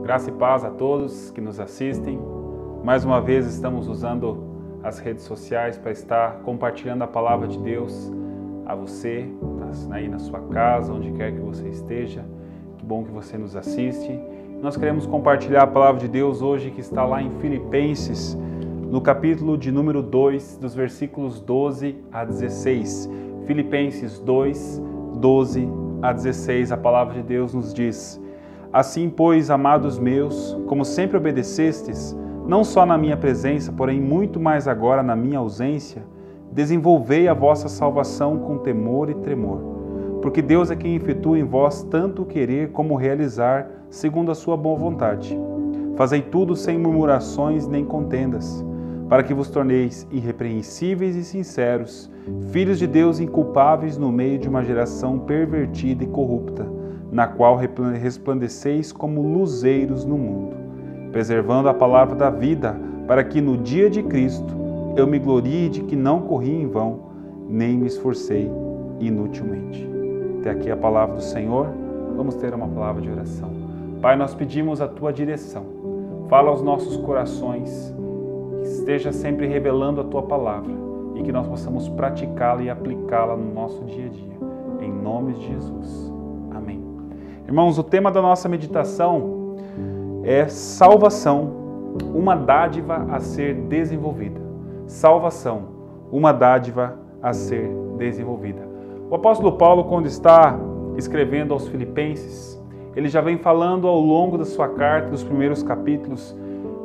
Graça e paz a todos que nos assistem. Mais uma vez estamos usando as redes sociais para estar compartilhando a palavra de Deus a você, aí na sua casa, onde quer que você esteja. Que bom que você nos assiste. Nós queremos compartilhar a palavra de Deus hoje que está lá em Filipenses, no capítulo de número 2, dos versículos 12 a 16. Filipenses 2, 12 a 16, a palavra de Deus nos diz: Assim, pois, amados meus, como sempre obedecestes, não só na minha presença, porém muito mais agora na minha ausência, desenvolvei a vossa salvação com temor e tremor, porque Deus é quem efetua em vós tanto o querer como o realizar, segundo a sua boa vontade. Fazei tudo sem murmurações nem contendas, para que vos torneis irrepreensíveis e sinceros, filhos de Deus inculpáveis no meio de uma geração pervertida e corrupta, na qual resplandeceis como luzeiros no mundo, preservando a palavra da vida, para que no dia de Cristo eu me glorie de que não corri em vão, nem me esforcei inutilmente. Até aqui a palavra do Senhor. Vamos ter uma palavra de oração. Pai, nós pedimos a Tua direção. Fala aos nossos corações, que esteja sempre revelando a Tua palavra e que nós possamos praticá-la e aplicá-la no nosso dia a dia. Em nome de Jesus. Amém. Irmãos, o tema da nossa meditação é salvação, uma dádiva a ser desenvolvida. Salvação, uma dádiva a ser desenvolvida. O apóstolo Paulo, quando está escrevendo aos Filipenses, ele já vem falando ao longo da sua carta, dos primeiros capítulos,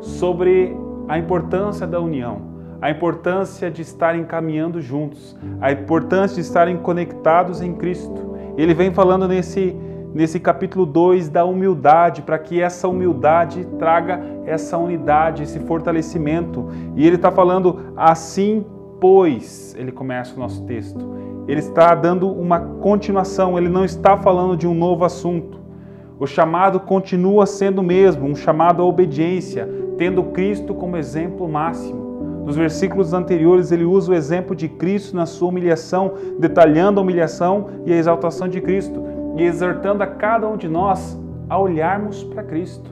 sobre a importância da união, a importância de estarem caminhando juntos, a importância de estarem conectados em Cristo. Ele vem falando nesse capítulo 2 da humildade, para que essa humildade traga essa unidade, esse fortalecimento. E ele está falando assim, pois, ele começa o nosso texto. Ele está dando uma continuação, ele não está falando de um novo assunto. O chamado continua sendo o mesmo, um chamado à obediência, tendo Cristo como exemplo máximo. Nos versículos anteriores ele usa o exemplo de Cristo na sua humilhação, detalhando a humilhação e a exaltação de Cristo, e exortando a cada um de nós a olharmos para Cristo.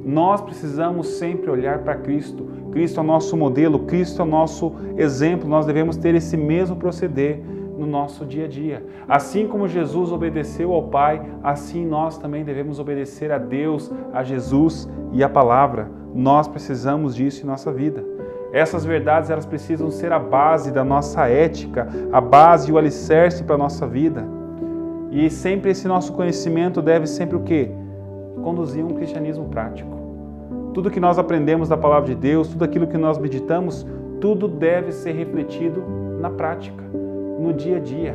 Nós precisamos sempre olhar para Cristo. Cristo é o nosso modelo, Cristo é o nosso exemplo. Nós devemos ter esse mesmo proceder no nosso dia a dia. Assim como Jesus obedeceu ao Pai, assim nós também devemos obedecer a Deus, a Jesus e a palavra. Nós precisamos disso em nossa vida. Essas verdades, elas precisam ser a base da nossa ética, a base e o alicerce para a nossa vida. E sempre esse nosso conhecimento deve sempre o quê? Conduzir um cristianismo prático. Tudo que nós aprendemos da palavra de Deus, tudo aquilo que nós meditamos, tudo deve ser refletido na prática, no dia a dia,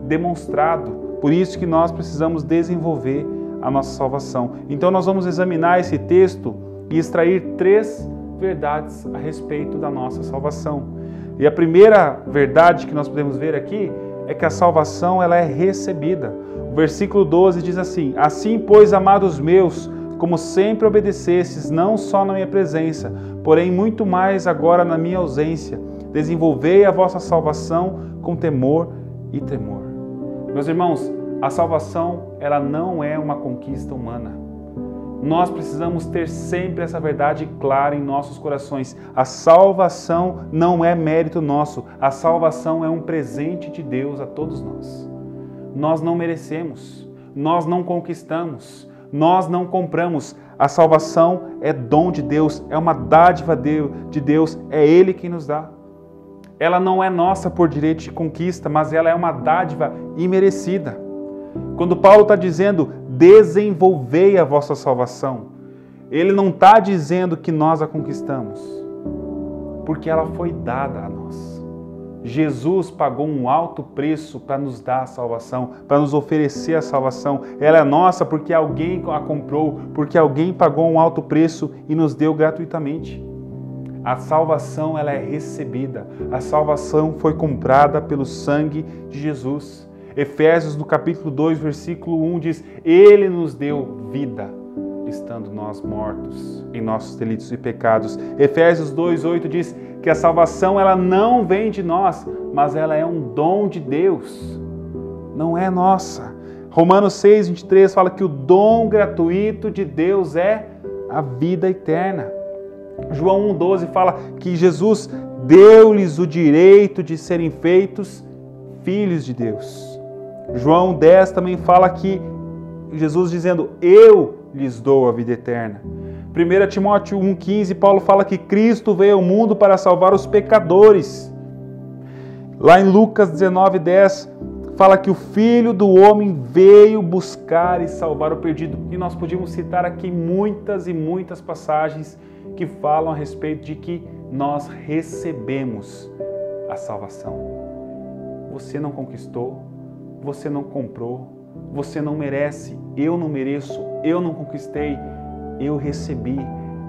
demonstrado. Por isso que nós precisamos desenvolver a nossa salvação. Então nós vamos examinar esse texto e extrair 3 verdades a respeito da nossa salvação. E a primeira verdade que nós podemos ver aqui é que a salvação ela é recebida. O versículo 12 diz assim: Assim, pois, amados meus, como sempre obedecestes, não só na minha presença, porém muito mais agora na minha ausência, desenvolvei a vossa salvação com temor e tremor. Meus irmãos, a salvação ela não é uma conquista humana. Nós precisamos ter sempre essa verdade clara em nossos corações. A salvação não é mérito nosso. A salvação é um presente de Deus a todos nós. Nós não merecemos. Nós não conquistamos. Nós não compramos. A salvação é dom de Deus. É uma dádiva de Deus. É Ele quem nos dá. Ela não é nossa por direito de conquista, mas ela é uma dádiva imerecida. Quando Paulo está dizendo desenvolvei a vossa salvação, ele não está dizendo que nós a conquistamos, porque ela foi dada a nós. Jesus pagou um alto preço para nos dar a salvação, para nos oferecer a salvação. Ela é nossa porque alguém a comprou, porque alguém pagou um alto preço e nos deu gratuitamente. A salvação ela é recebida, a salvação foi comprada pelo sangue de Jesus. Efésios, no capítulo 2, versículo 1, diz: Ele nos deu vida, estando nós mortos em nossos delitos e pecados. Efésios 2:8 diz que a salvação ela não vem de nós, mas ela é um dom de Deus, não é nossa. Romanos 6:23 fala que o dom gratuito de Deus é a vida eterna. João 1,12 fala que Jesus deu-lhes o direito de serem feitos filhos de Deus. João 10 também fala que Jesus dizendo, eu lhes dou a vida eterna. 1 Timóteo 1,15, Paulo fala que Cristo veio ao mundo para salvar os pecadores. Lá em Lucas 19,10, fala que o Filho do Homem veio buscar e salvar o perdido. E nós podíamos citar aqui muitas e muitas passagens que falam a respeito de que nós recebemos a salvação. Você não conquistou, você não comprou, você não merece, eu não mereço, eu não conquistei, eu recebi.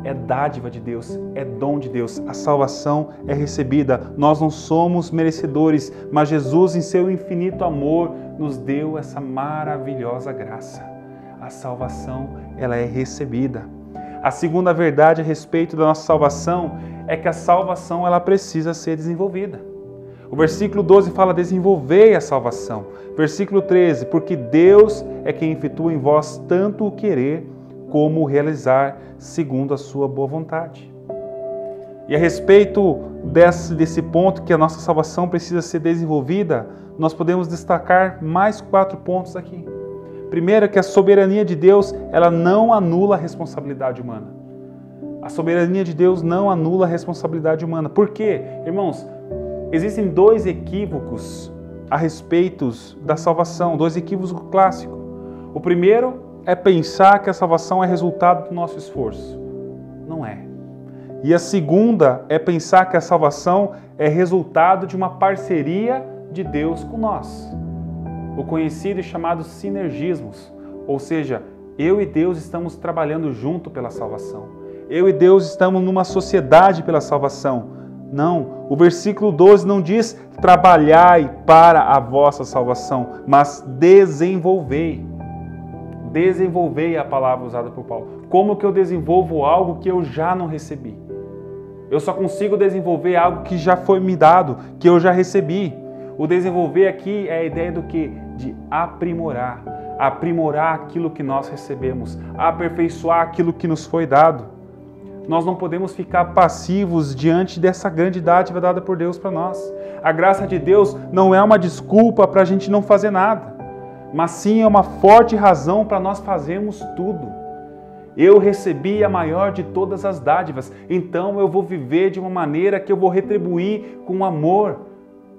É dádiva de Deus, é dom de Deus. A salvação é recebida. Nós não somos merecedores, mas Jesus, em seu infinito amor, nos deu essa maravilhosa graça. A salvação, ela é recebida. A segunda verdade a respeito da nossa salvação é que a salvação, ela precisa ser desenvolvida. O versículo 12 fala, desenvolvei a salvação. Versículo 13, porque Deus é quem efetua em vós tanto o querer como o realizar segundo a sua boa vontade. E a respeito desse ponto que a nossa salvação precisa ser desenvolvida, nós podemos destacar mais 4 pontos aqui. Primeiro, que a soberania de Deus, ela não anula a responsabilidade humana. A soberania de Deus não anula a responsabilidade humana. Por quê? Irmãos, existem 2 equívocos a respeito da salvação, 2 equívocos clássicos. O primeiro é pensar que a salvação é resultado do nosso esforço. Não é. E a segunda é pensar que a salvação é resultado de uma parceria de Deus com nós. O conhecido e chamado sinergismos. Ou seja, eu e Deus estamos trabalhando junto pela salvação. Eu e Deus estamos numa sociedade pela salvação. Não, o versículo 12 não diz trabalhai para a vossa salvação, mas desenvolvei. Desenvolver a palavra usada por Paulo. Como que eu desenvolvo algo que eu já não recebi? Eu só consigo desenvolver algo que já foi me dado, que eu já recebi. O desenvolver aqui é a ideia do quê? De aprimorar. Aprimorar aquilo que nós recebemos. Aperfeiçoar aquilo que nos foi dado. Nós não podemos ficar passivos diante dessa grande dádiva dada por Deus para nós. A graça de Deus não é uma desculpa para a gente não fazer nada, mas sim é uma forte razão para nós fazermos tudo. Eu recebi a maior de todas as dádivas, então eu vou viver de uma maneira que eu vou retribuir com amor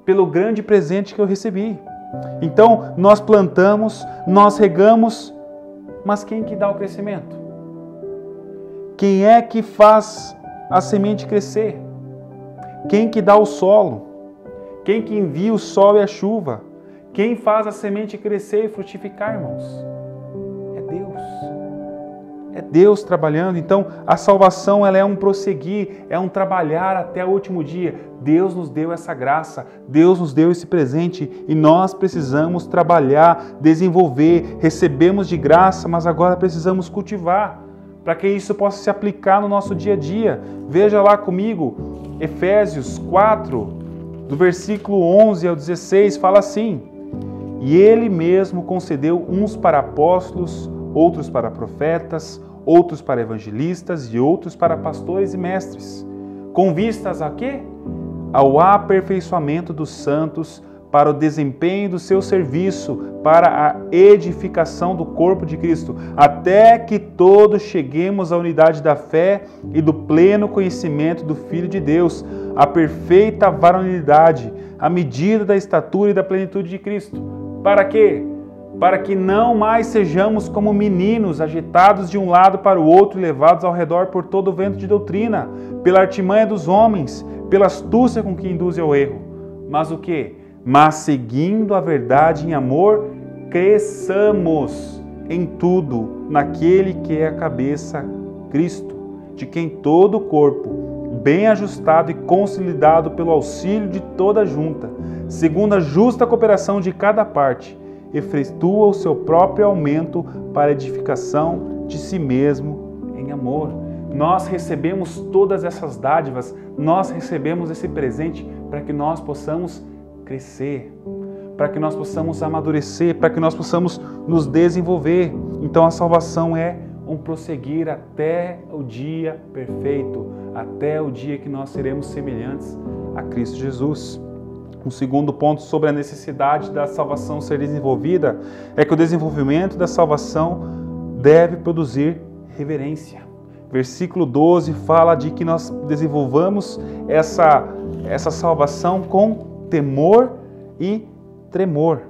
pelo grande presente que eu recebi. Então, nós plantamos, nós regamos, mas quem que dá o crescimento? Quem é que faz a semente crescer? Quem que dá o solo? Quem que envia o sol e a chuva? Quem faz a semente crescer e frutificar, irmãos? É Deus. É Deus trabalhando. Então, a salvação, ela é um prosseguir, é um trabalhar até o último dia. Deus nos deu essa graça, Deus nos deu esse presente e nós precisamos trabalhar, desenvolver. Recebemos de graça, mas agora precisamos cultivar para que isso possa se aplicar no nosso dia a dia. Veja lá comigo, Efésios 4, do versículo 11 ao 16, fala assim: e Ele mesmo concedeu uns para apóstolos, outros para profetas, outros para evangelistas e outros para pastores e mestres, com vistas a quê? Ao aperfeiçoamento dos santos, para o desempenho do seu serviço, para a edificação do corpo de Cristo, até que todos cheguemos à unidade da fé e do pleno conhecimento do Filho de Deus, à perfeita varonilidade, à medida da estatura e da plenitude de Cristo. Para quê? Para que não mais sejamos como meninos, agitados de um lado para o outro, levados ao redor por todo o vento de doutrina, pela artimanha dos homens, pela astúcia com que induzem ao erro. Mas o quê? Mas seguindo a verdade em amor, cresçamos em tudo naquele que é a cabeça, Cristo, de quem todo o corpo, bem ajustado e consolidado pelo auxílio de toda a junta, segundo a justa cooperação de cada parte, efetua o seu próprio aumento para a edificação de si mesmo em amor. Nós recebemos todas essas dádivas, nós recebemos esse presente para que nós possamos crescer, para que nós possamos amadurecer, para que nós possamos nos desenvolver. Então a salvação é um prosseguir até o dia perfeito, até o dia que nós seremos semelhantes a Cristo Jesus. Um segundo ponto sobre a necessidade da salvação ser desenvolvida é que o desenvolvimento da salvação deve produzir reverência. Versículo 12 fala de que nós desenvolvamos essa salvação com temor e tremor.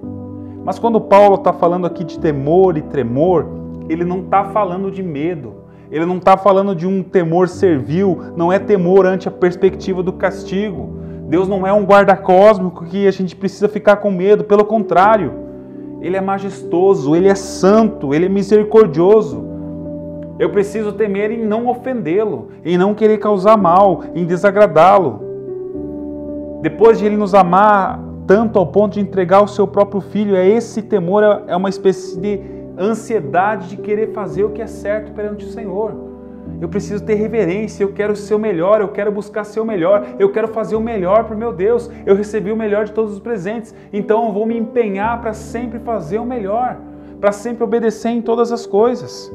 Mas quando Paulo está falando aqui de temor e tremor, ele não está falando de medo, ele não está falando de um temor servil, não é temor ante a perspectiva do castigo. Deus não é um guarda cósmico que a gente precisa ficar com medo, pelo contrário, Ele é majestoso, Ele é santo, Ele é misericordioso. Eu preciso temer em não ofendê-lo, em não querer causar mal, em desagradá-lo. Depois de Ele nos amar tanto ao ponto de entregar o seu próprio filho, esse temor é uma espécie de ansiedade de querer fazer o que é certo perante o Senhor. Eu preciso ter reverência, eu quero ser o melhor, eu quero buscar ser o melhor, eu quero fazer o melhor para o meu Deus. Eu recebi o melhor de todos os presentes, então eu vou me empenhar para sempre fazer o melhor, para sempre obedecer em todas as coisas.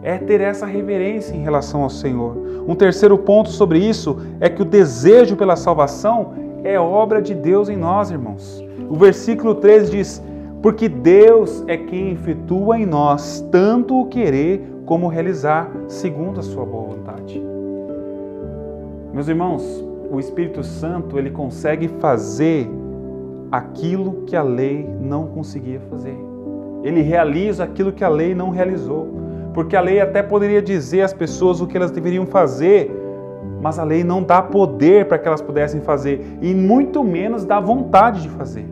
É ter essa reverência em relação ao Senhor. Um terceiro ponto sobre isso é que o desejo pela salvação é obra de Deus em nós, irmãos. O versículo 13 diz: porque Deus é quem efetua em nós tanto o querer como realizar segundo a sua boa vontade. Meus irmãos, o Espírito Santo, ele consegue fazer aquilo que a lei não conseguia fazer. Ele realiza aquilo que a lei não realizou. Porque a lei até poderia dizer às pessoas o que elas deveriam fazer, mas a lei não dá poder para que elas pudessem fazer, e muito menos dá vontade de fazer.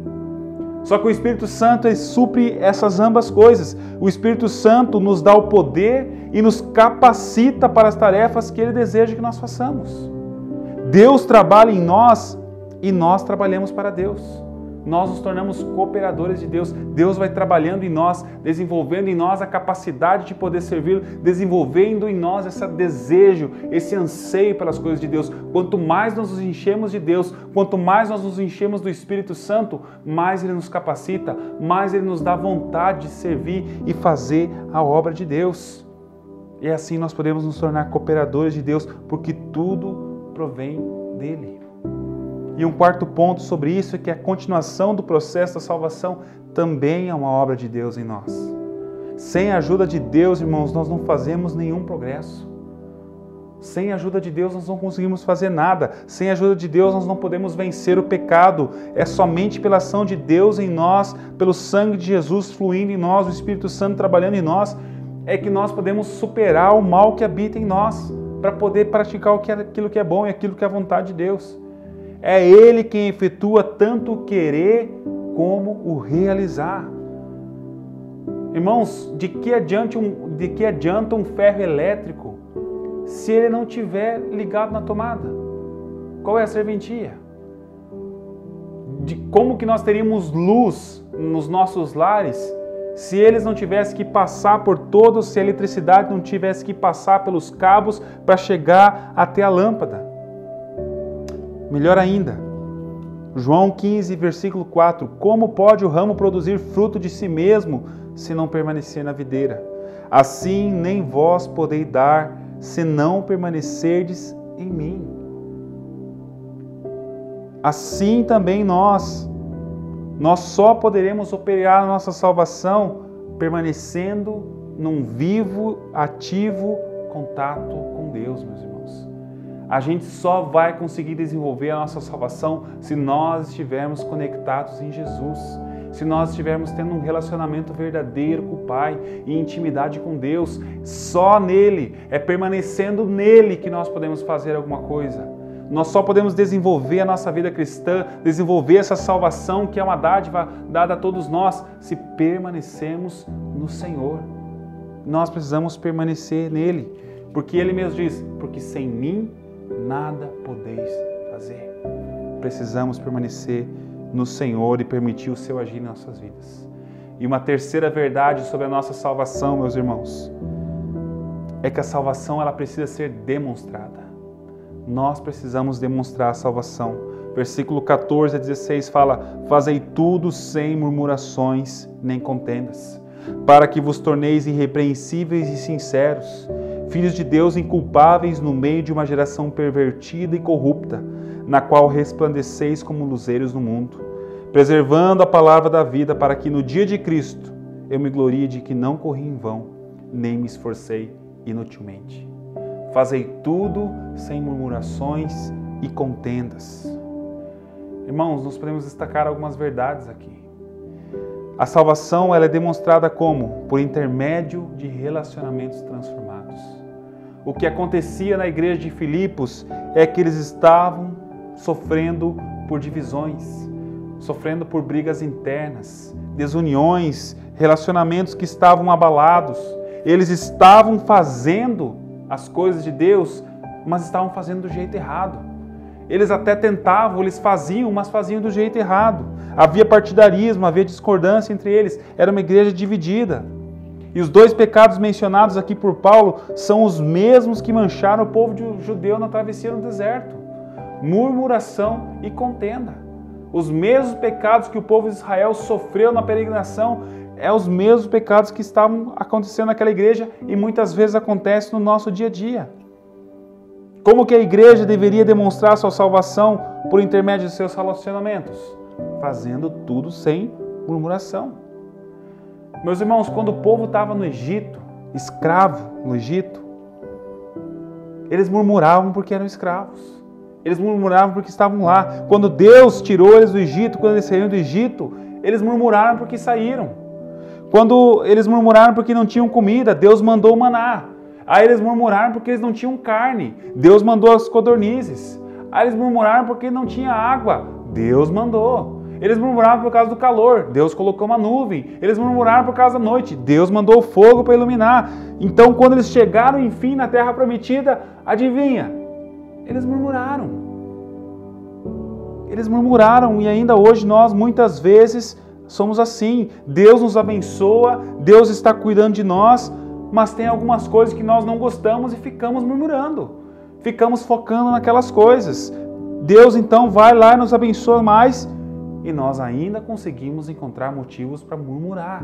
Só que o Espírito Santo, ele supre essas ambas coisas. O Espírito Santo nos dá o poder e nos capacita para as tarefas que Ele deseja que nós façamos. Deus trabalha em nós e nós trabalhamos para Deus. Nós nos tornamos cooperadores de Deus. Deus vai trabalhando em nós, desenvolvendo em nós a capacidade de poder servi-lo, desenvolvendo em nós esse desejo, esse anseio pelas coisas de Deus. Quanto mais nós nos enchemos de Deus, quanto mais nós nos enchemos do Espírito Santo, mais Ele nos capacita, mais Ele nos dá vontade de servir e fazer a obra de Deus. E assim nós podemos nos tornar cooperadores de Deus, porque tudo provém dEle. E um quarto ponto sobre isso é que a continuação do processo da salvação também é uma obra de Deus em nós. Sem a ajuda de Deus, irmãos, nós não fazemos nenhum progresso. Sem a ajuda de Deus, nós não conseguimos fazer nada. Sem a ajuda de Deus, nós não podemos vencer o pecado. É somente pela ação de Deus em nós, pelo sangue de Jesus fluindo em nós, o Espírito Santo trabalhando em nós, é que nós podemos superar o mal que habita em nós, para poder praticar aquilo que é bom e aquilo que é a vontade de Deus. É Ele quem efetua tanto o querer como o realizar. Irmãos, de que adianta um ferro elétrico se ele não estiver ligado na tomada? Qual é a serventia? De como que nós teríamos luz nos nossos lares se eles não tivessem que passar por todos, se a eletricidade não tivesse que passar pelos cabos para chegar até a lâmpada? Melhor ainda, João 15, versículo 4, como pode o ramo produzir fruto de si mesmo se não permanecer na videira? Assim nem vós podeis dar se não permanecerdes em mim. Assim também nós só poderemos operar a nossa salvação permanecendo num vivo, ativo contato com Deus, meus irmãos. A gente só vai conseguir desenvolver a nossa salvação se nós estivermos conectados em Jesus, se nós estivermos tendo um relacionamento verdadeiro com o Pai e intimidade com Deus. Só nele, é permanecendo nele que nós podemos fazer alguma coisa. Nós só podemos desenvolver a nossa vida cristã, desenvolver essa salvação que é uma dádiva dada a todos nós, se permanecemos no Senhor. Nós precisamos permanecer nele, porque Ele mesmo diz, porque sem mim nada podeis fazer. Precisamos permanecer no Senhor e permitir o seu agir em nossas vidas. E uma terceira verdade sobre a nossa salvação, meus irmãos, é que a salvação ela precisa ser demonstrada. Nós precisamos demonstrar a salvação. Versículo 14 a 16 fala, fazei tudo sem murmurações nem contendas. para que vos torneis irrepreensíveis e sinceros, filhos de Deus inculpáveis no meio de uma geração pervertida e corrupta, na qual resplandeceis como luzeiros no mundo, preservando a palavra da vida, para que no dia de Cristo eu me glorie de que não corri em vão, nem me esforcei inutilmente. Fazei tudo sem murmurações e contendas. Irmãos, nós podemos destacar algumas verdades aqui. A salvação ela é demonstrada como? Por intermédio de relacionamentos transformados. O que acontecia na igreja de Filipos é que eles estavam sofrendo por divisões, sofrendo por brigas internas, desuniões, relacionamentos que estavam abalados. Eles estavam fazendo as coisas de Deus, mas estavam fazendo do jeito errado. Eles até tentavam, eles faziam, mas faziam do jeito errado. Havia partidarismo, havia discordância entre eles. Era uma igreja dividida. E os dois pecados mencionados aqui por Paulo são os mesmos que mancharam o povo judeu na travessia no deserto. Murmuração e contenda. Os mesmos pecados que o povo de Israel sofreu na peregrinação os mesmos pecados que estavam acontecendo naquela igreja e muitas vezes acontecem no nosso dia a dia. Como que a igreja deveria demonstrar sua salvação por intermédio de seus relacionamentos? Fazendo tudo sem murmuração. Meus irmãos, quando o povo estava no Egito, escravo no Egito, eles murmuravam porque eram escravos. Eles murmuravam porque estavam lá. Quando Deus tirou eles do Egito, quando eles saíram do Egito, eles murmuraram porque saíram. Quando eles murmuraram porque não tinham comida, Deus mandou o maná. Aí eles murmuraram porque eles não tinham carne, Deus mandou as codornizes. Aí eles murmuraram porque não tinha água, Deus mandou. Eles murmuraram por causa do calor, Deus colocou uma nuvem. Eles murmuraram por causa da noite, Deus mandou o fogo para iluminar. Então quando eles chegaram enfim na terra prometida, adivinha? Eles murmuraram. Eles murmuraram e ainda hoje nós muitas vezes somos assim. Deus nos abençoa, Deus está cuidando de nós, mas tem algumas coisas que nós não gostamos e ficamos murmurando. Ficamos focando naquelas coisas. Deus então vai lá e nos abençoa mais e nós ainda conseguimos encontrar motivos para murmurar.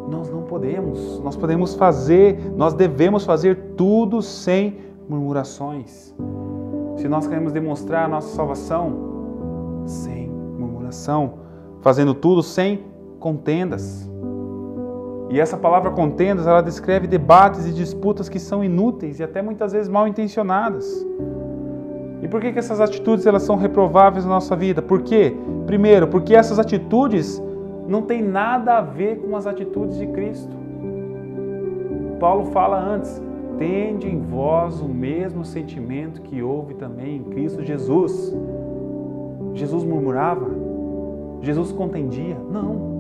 Nós não podemos. Nós podemos fazer, nós devemos fazer tudo sem murmurações. Se nós queremos demonstrar a nossa salvação, sem murmuração, fazendo tudo sem contendas. E essa palavra contendas, ela descreve debates e disputas que são inúteis e até muitas vezes mal intencionadas. E por que essas atitudes elas são reprováveis na nossa vida? Por quê? Primeiro, porque essas atitudes não têm nada a ver com as atitudes de Cristo. Paulo fala antes, tende em vós o mesmo sentimento que houve também em Cristo Jesus. Jesus murmurava? Jesus contendia? Não.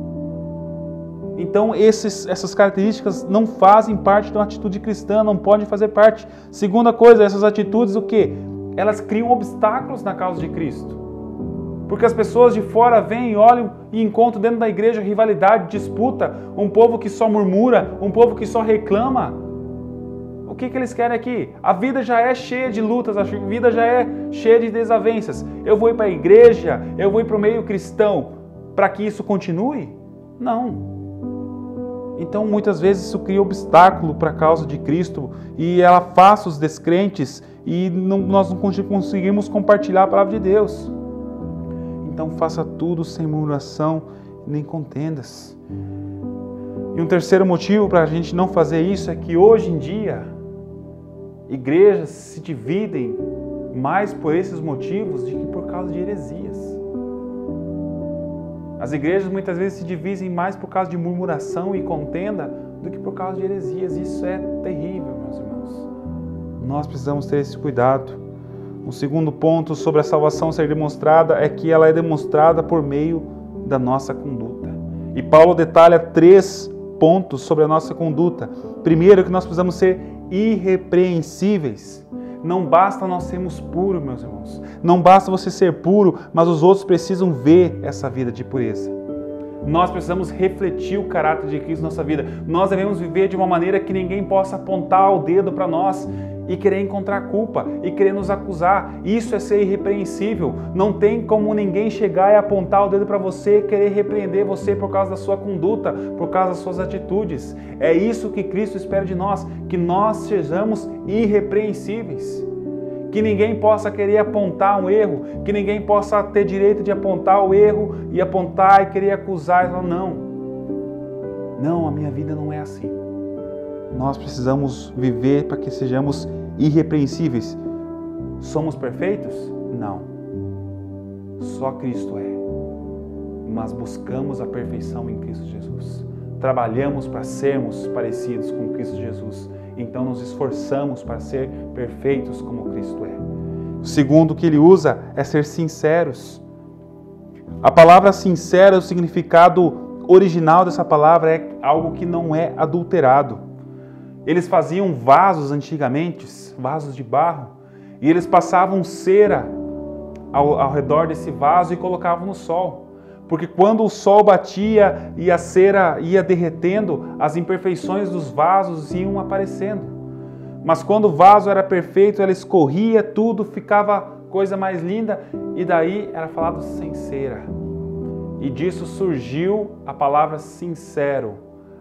Então essas características não fazem parte de uma atitude cristã, não podem fazer parte. Segunda coisa, essas atitudes o quê? Elas criam obstáculos na causa de Cristo. Porque as pessoas de fora vêm, olham e encontram dentro da igreja rivalidade, disputa, um povo que só murmura, um povo que só reclama. O que eles querem aqui? A vida já é cheia de lutas, a vida já é cheia de desavenças. Eu vou ir para a igreja, eu vou ir para o meio cristão para que isso continue? Não. Então, muitas vezes isso cria obstáculo para a causa de Cristo e ela afasta os descrentes e nós não conseguimos compartilhar a palavra de Deus. Então, faça tudo sem murmuração nem contendas. E um terceiro motivo para a gente não fazer isso é que hoje em dia, igrejas se dividem mais por esses motivos do que por causa de heresias. As igrejas muitas vezes se dividem mais por causa de murmuração e contenda do que por causa de heresias. Isso é terrível, meus irmãos. Nós precisamos ter esse cuidado. Um segundo ponto sobre a salvação ser demonstrada é que ela é demonstrada por meio da nossa conduta. E Paulo detalha 3 pontos sobre a nossa conduta. Primeiro, que nós precisamos ser irrepreensíveis. Não basta nós sermos puros, meus irmãos. Não basta você ser puro, mas os outros precisam ver essa vida de pureza. Nós precisamos refletir o caráter de Cristo na nossa vida. Nós devemos viver de uma maneira que ninguém possa apontar o dedo para nós e querer encontrar culpa e querer nos acusar. Isso é ser irrepreensível. Não tem como ninguém chegar e apontar o dedo para você e querer repreender você por causa da sua conduta, por causa das suas atitudes. É isso que Cristo espera de nós, que nós sejamos irrepreensíveis. Que ninguém possa querer apontar um erro, que ninguém possa ter direito de apontar o erro e apontar e querer acusar. Não, a minha vida não é assim. Nós precisamos viver para que sejamos irrepreensíveis. Somos perfeitos? Não. Só Cristo é. Mas buscamos a perfeição em Cristo Jesus. Trabalhamos para sermos parecidos com Cristo Jesus. Então nos esforçamos para ser perfeitos como Cristo é. O segundo que ele usa é ser sinceros. A palavra sincero, o significado original dessa palavra é algo que não é adulterado. Eles faziam vasos antigamente, vasos de barro, e eles passavam cera ao redor desse vaso e colocavam no sol. Porque quando o sol batia e a cera ia derretendo, as imperfeições dos vasos iam aparecendo. Mas quando o vaso era perfeito, ela escorria, tudo ficava coisa mais linda, e daí era falado sem cera. E disso surgiu a palavra sincero,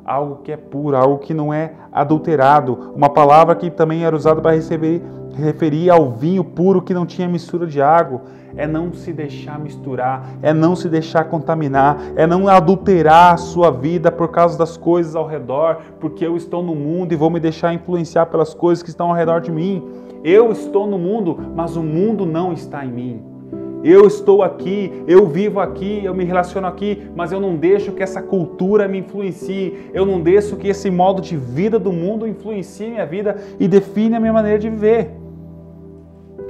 algo que é puro, algo que não é adulterado. Uma palavra que também era usada para referir ao vinho puro que não tinha mistura de água. É não se deixar misturar, é não se deixar contaminar, é não adulterar a sua vida por causa das coisas ao redor, porque eu estou no mundo e vou me deixar influenciar pelas coisas que estão ao redor de mim. Eu estou no mundo, mas o mundo não está em mim. Eu estou aqui, eu vivo aqui, eu me relaciono aqui, mas eu não deixo que essa cultura me influencie, eu não deixo que esse modo de vida do mundo influencie minha vida e define a minha maneira de viver.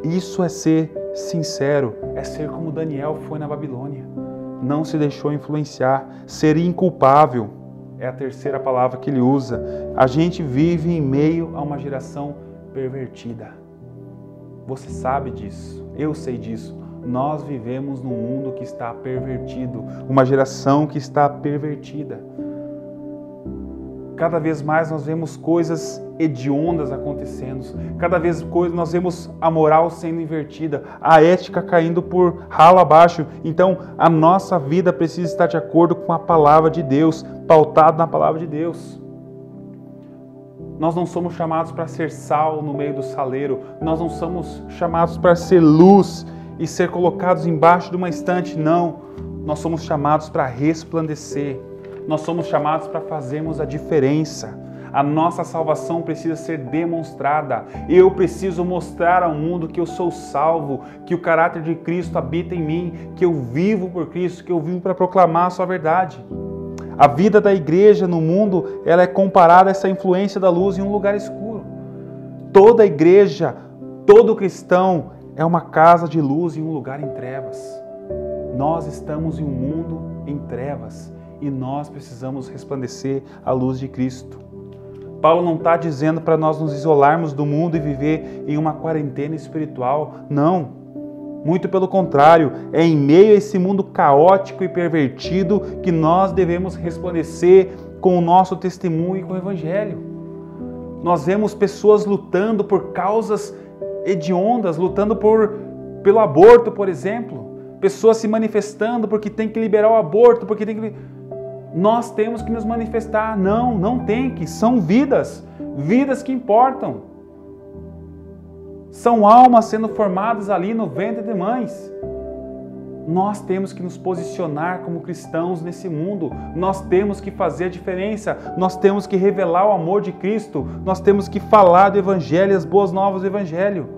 Isso é ser sincero, é ser como Daniel foi na Babilônia. Não se deixou influenciar, ser inculpável é a terceira palavra que ele usa. A gente vive em meio a uma geração pervertida. Você sabe disso, eu sei disso. Nós vivemos num mundo que está pervertido, uma geração que está pervertida. Cada vez mais nós vemos coisas hediondas acontecendo. Cada vez nós vemos a moral sendo invertida, a ética caindo por ralo abaixo. Então, a nossa vida precisa estar de acordo com a palavra de Deus, pautada na palavra de Deus. Nós não somos chamados para ser sal no meio do saleiro. Nós não somos chamados para ser luz e ser colocados embaixo de uma estante. Não. Nós somos chamados para resplandecer. Nós somos chamados para fazermos a diferença. A nossa salvação precisa ser demonstrada. Eu preciso mostrar ao mundo que eu sou salvo, que o caráter de Cristo habita em mim, que eu vivo por Cristo, que eu vivo para proclamar a sua verdade. A vida da igreja no mundo, ela é comparada a essa influência da luz em um lugar escuro. Toda igreja, todo cristão é uma casa de luz em um lugar em trevas. Nós estamos em um mundo em trevas. E nós precisamos resplandecer a luz de Cristo. Paulo não está dizendo para nós nos isolarmos do mundo e viver em uma quarentena espiritual. Não. Muito pelo contrário. É em meio a esse mundo caótico e pervertido que nós devemos resplandecer com o nosso testemunho e com o Evangelho. Nós vemos pessoas lutando por causas hediondas, lutando pelo aborto, por exemplo. Pessoas se manifestando porque tem que liberar o aborto, porque tem que... Nós temos que nos manifestar. Não tem que. São vidas que importam. São almas sendo formadas ali no ventre de mães. Nós temos que nos posicionar como cristãos nesse mundo. Nós temos que fazer a diferença. Nós temos que revelar o amor de Cristo. Nós temos que falar do Evangelho, as boas novas do Evangelho.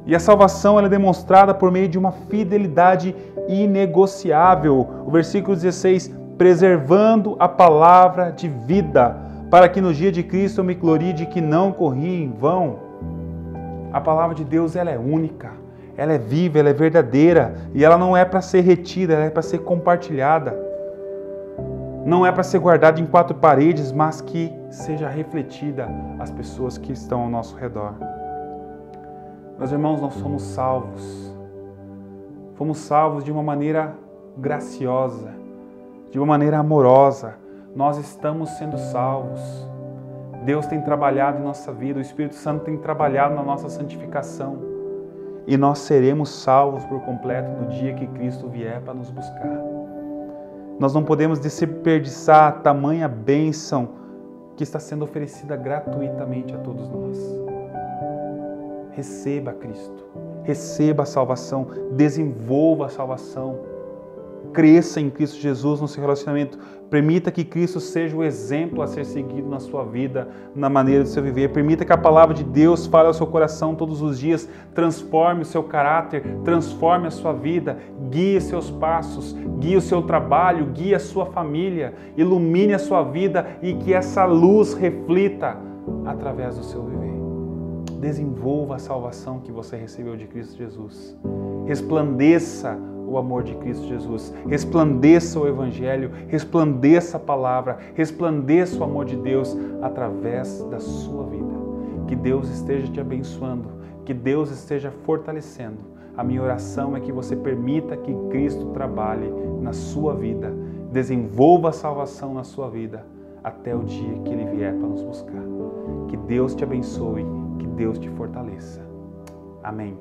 E a salvação ela é demonstrada por meio de uma fidelidade inegociável. O versículo 16, preservando a palavra de vida, para que no dia de Cristo eu me glorie de que não corri em vão. A palavra de Deus ela é única, ela é viva, ela é verdadeira, e ela não é para ser retida, ela é para ser compartilhada. Não é para ser guardada em quatro paredes, mas que seja refletida às pessoas que estão ao nosso redor. Meus irmãos, nós somos salvos. Fomos salvos de uma maneira graciosa, de uma maneira amorosa. Nós estamos sendo salvos. Deus tem trabalhado em nossa vida, o Espírito Santo tem trabalhado na nossa santificação. E nós seremos salvos por completo no dia que Cristo vier para nos buscar. Nós não podemos desperdiçar a tamanha bênção que está sendo oferecida gratuitamente a todos nós. Receba Cristo, receba a salvação, desenvolva a salvação, cresça em Cristo Jesus no seu relacionamento, permita que Cristo seja o exemplo a ser seguido na sua vida, na maneira de seu viver, permita que a palavra de Deus fale ao seu coração todos os dias, transforme o seu caráter, transforme a sua vida, guie seus passos, guie o seu trabalho, guie a sua família, ilumine a sua vida e que essa luz reflita através do seu viver. Desenvolva a salvação que você recebeu de Cristo Jesus. Resplandeça o amor de Cristo Jesus. Resplandeça o Evangelho, resplandeça a palavra, resplandeça o amor de Deus através da sua vida. Que Deus esteja te abençoando, que Deus esteja fortalecendo. A minha oração é que você permita que Cristo trabalhe na sua vida, desenvolva a salvação na sua vida, até o dia que Ele vier para nos buscar. Que Deus te abençoe, que Deus te fortaleça. Amém.